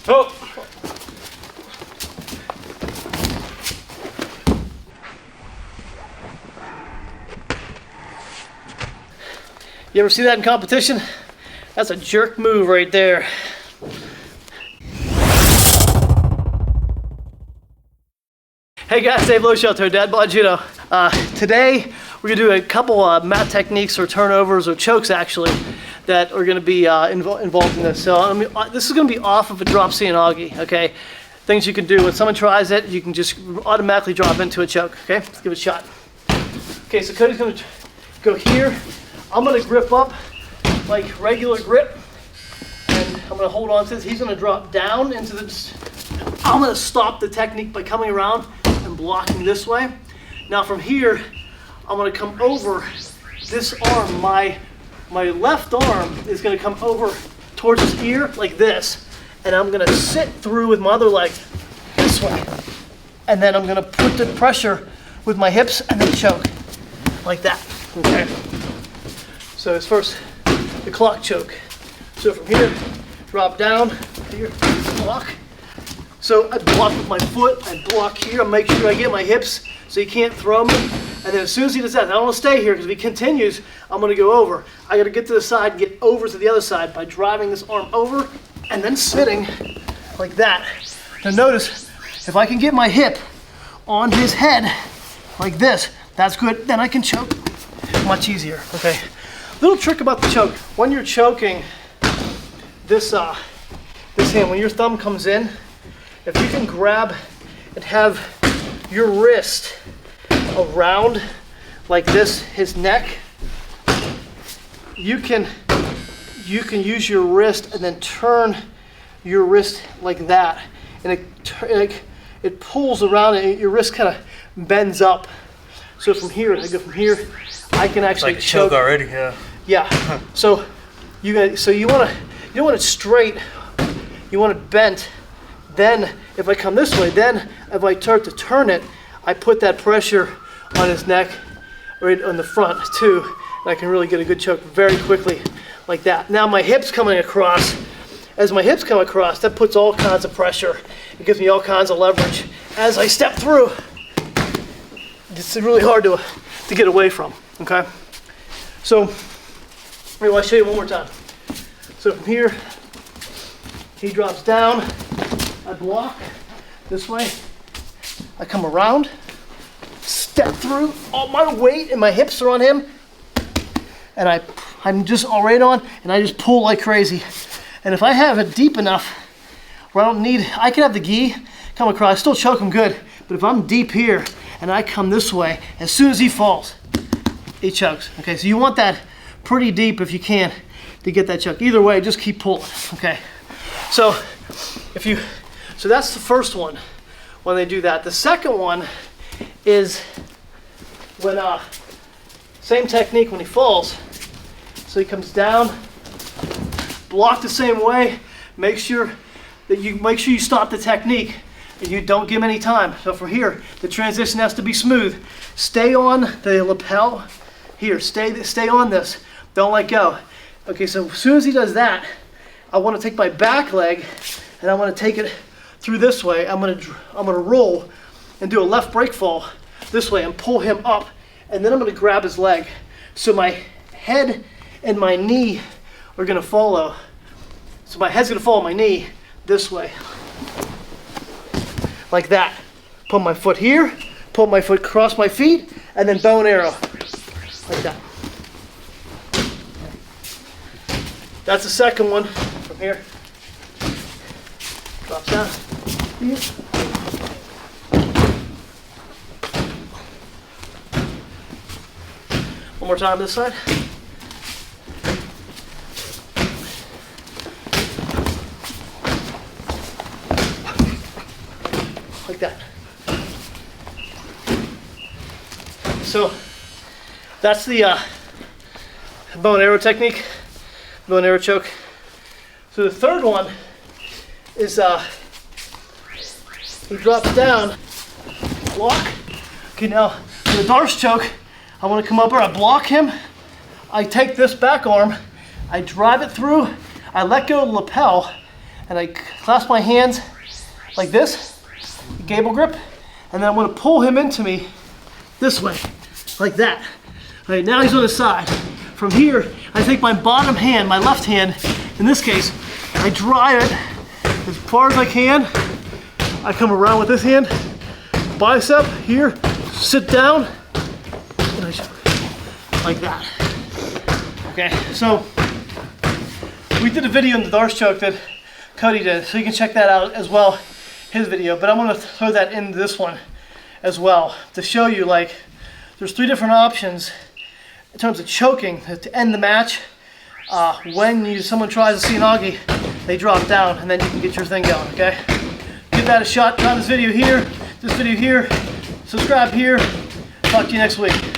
Oh! You ever see that in competition? That's a jerk move right there. Hey guys, Dave Loshoto, Dad Bod Judo. Today we're gonna do a couple mat techniques or turnovers or chokes actually that are gonna be involved in this. So this is gonna be off of a drop Seoinage, okay? Things you can do when someone tries it, you can just automatically drop into a choke, okay? Let's give it a shot. Okay, so Cody's gonna go here. I'm gonna grip up like regular grip, and I'm gonna hold on to this. He's gonna drop down into the, I'm gonna stop the technique by coming around and blocking this way. Now from here, I'm gonna come over this arm. My left arm is gonna come over towards his ear like this, and I'm gonna sit through with my other leg this way. And then I'm gonna put the pressure with my hips and then choke like that, okay? So it's first the clock choke. So from here, drop down, here, block. So I block with my foot, I block here, I make sure I get my hips so he can't throw me. And then as soon as he does that, I don't want to stay here because if he continues, I'm going to go over. I got to get to the side and get over to the other side by driving this arm over and then sitting like that. Now notice, if I can get my hip on his head like this, that's good, then I can choke much easier, okay? Little trick about the choke. When you're choking this hand, when your thumb comes in, if you can grab and have your wrist around like this, his neck, you can use your wrist and then turn your wrist like that, and it pulls around and your wrist kind of bends up. So from here, I go from here, I can actually like choke already, yeah. Yeah. So you don't want it straight. You want it bent. Then if I come this way, then if I start to turn it, I put that pressure on his neck, right on the front too, and I can really get a good choke very quickly like that. Now my hips coming across. As my hips come across, that puts all kinds of pressure. It gives me all kinds of leverage as I step through. It's really hard to get away from. Okay. So. I'll show you one more time. So from here, he drops down, I block this way, I come around, step through, all my weight and my hips are on him, and I'm just all right on, and I just pull like crazy. And if I have it deep enough where I can have the gi come across, still choke him good, but if I'm deep here and I come this way, as soon as he falls, he chokes. Okay, so you want that pretty deep if you can to get that choke. Either way, just keep pulling, okay? So that's the first one when they do that. The second one is when, same technique when he falls. So he comes down, block the same way, make sure you stop the technique and you don't give him any time. So from here, the transition has to be smooth. Stay on the lapel here, stay on this. Don't let go. Okay, so as soon as he does that, I want to take my back leg and I want to take it through this way. I'm gonna roll and do a left break fall this way and pull him up, and then I'm gonna grab his leg. So my head and my knee are gonna follow. So my head's gonna follow my knee this way, like that. Put my foot here, pull my foot across my feet, and then bow and arrow, like that. That's the second one from here. Drops down. Here. One more time this side. Like that. So that's the bow and arrow technique. Bow and arrow choke. So the third one is he drops down, block. Okay, now for the Darce choke, I want to come up here, I block him, I take this back arm, I drive it through, I let go of the lapel, and I clasp my hands like this, gable grip, and then I'm going to pull him into me this way, like that. All right, now he's on his side. From here, I take my bottom hand, my left hand, in this case, I drive it as far as I can. I come around with this hand, bicep here, sit down, and I choke like that. Okay, so we did a video in the Darce Choke that Cody did, so you can check that out as well, his video, but I'm gonna throw that in this one as well to show you, like, there's 3 different options in terms of choking to end the match. When someone tries a Cianagi, they drop down and then you can get your thing going, okay? Give that a shot, try this video here, subscribe here. Talk to you next week.